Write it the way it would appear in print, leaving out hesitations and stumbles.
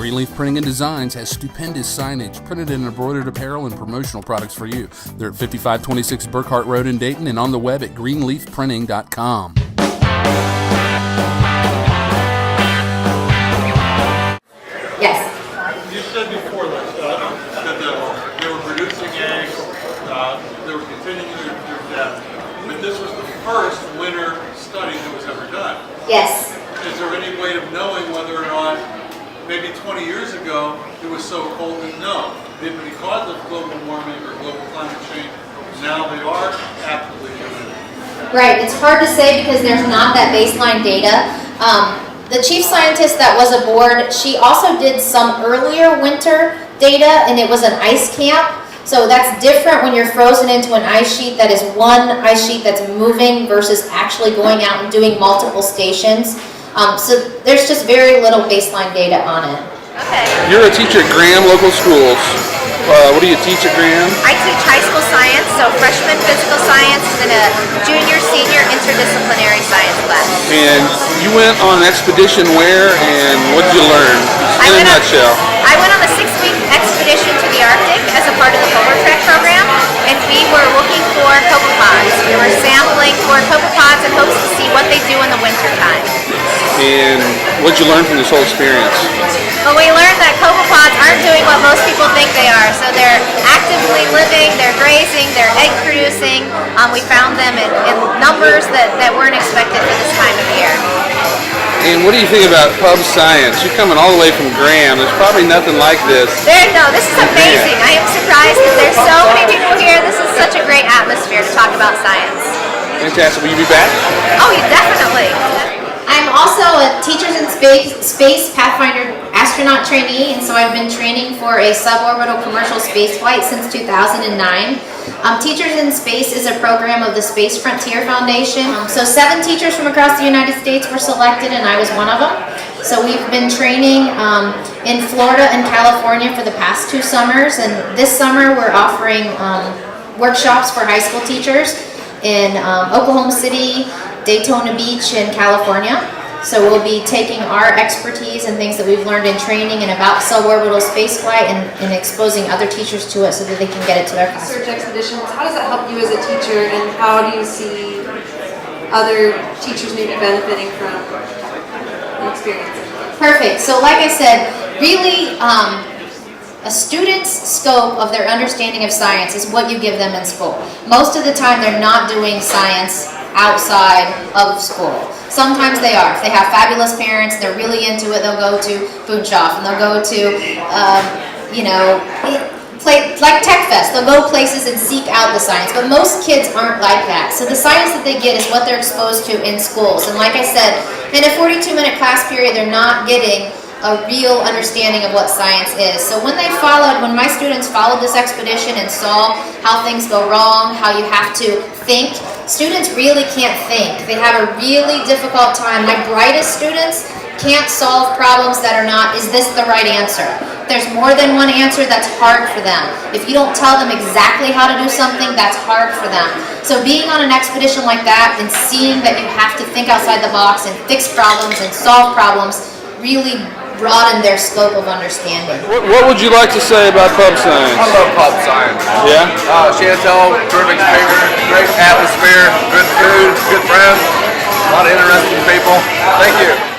Greenleaf Printing and Designs has stupendous signage, printed and embroidered apparel, and promotional products for you. They're at 5526 Burkhart Road in Dayton and on the web at greenleafprinting.com. Yes. You said before that they were producing eggs, they were continuing their death, but this was the first winter study that was ever done. Yes. Is there any way of knowing whether or not, maybe 20 years ago, it was so cold that no, because of global warming or global climate change, now they are actively doing it? Right. It's hard to say because there's not that baseline data. The chief scientist that was aboard, she also did some earlier winter data, and it was an ice camp. So that's different when you're frozen into an ice sheet that is one ice sheet that's moving versus actually going out and doing multiple stations. So there's just very little baseline data on it. Okay. You're a teacher at Graham Local Schools. What do you teach at Graham? I teach high school science, so freshman physical science and a junior-senior interdisciplinary science class. And you went on an expedition where and what did you learn? In a nutshell. I went on a 6-week expedition to the Arctic as a part of the Polar Trek program, and we were looking for copepods. We were sampling for copepods in hopes to see what they do in the winter time. And what did you learn from this whole experience? Well, we learned that copepods aren't doing what most people think they are. So they're actively living, they're grazing, they're egg producing. We found them in numbers that weren't expected for this time of year. And what do you think about pub science? You're coming all the way from Graham. There's probably nothing like this. This is amazing. I am surprised that there's so many people here. This is such a great atmosphere to talk about science. Fantastic. Will you be back? Oh, yeah, definitely. I'm also a Teachers in Space Pathfinder astronaut trainee, and so I've been training for a suborbital commercial space flight since 2009. Teachers in Space is a program of the Space Frontier Foundation. So 7 teachers from across the United States were selected, and I was one of them. So we've been training in Florida and California for the past 2 summers, and this summer we're offering workshops for high school teachers in Oklahoma City, Daytona Beach, and California. So we'll be taking our expertise and things that we've learned in training and about suborbital spaceflight and exposing other teachers to it so that they can get it to their classroom. Research expeditions, how does that help you as a teacher, and how do you see other teachers maybe benefiting from the experience? Perfect. So like I said, really a student's scope of their understanding of science is what you give them in school. Most of the time they're not doing science outside of school. Sometimes they are. If they have fabulous parents, they're really into it, they'll go to Boonshoff and they'll go to, like Tech Fest. They'll go places and seek out the science. But most kids aren't like that. So the science that they get is what they're exposed to in schools. And like I said, in a 42-minute class period, they're not getting a real understanding of what science is. So when my students followed this expedition and saw how things go wrong, how you have to think, students really can't think. They have a really difficult time. My brightest students can't solve problems that are not, is this the right answer? If there's more than one answer, that's hard for them. If you don't tell them exactly how to do something, that's hard for them. So being on an expedition like that and seeing that you have to think outside the box and fix problems and solve problems really broaden their scope of understanding. What would you like to say about pub science? I love pub science. Yeah? Chantelle, terrific speaker, great atmosphere, good food, good friends, a lot of interesting people. Thank you.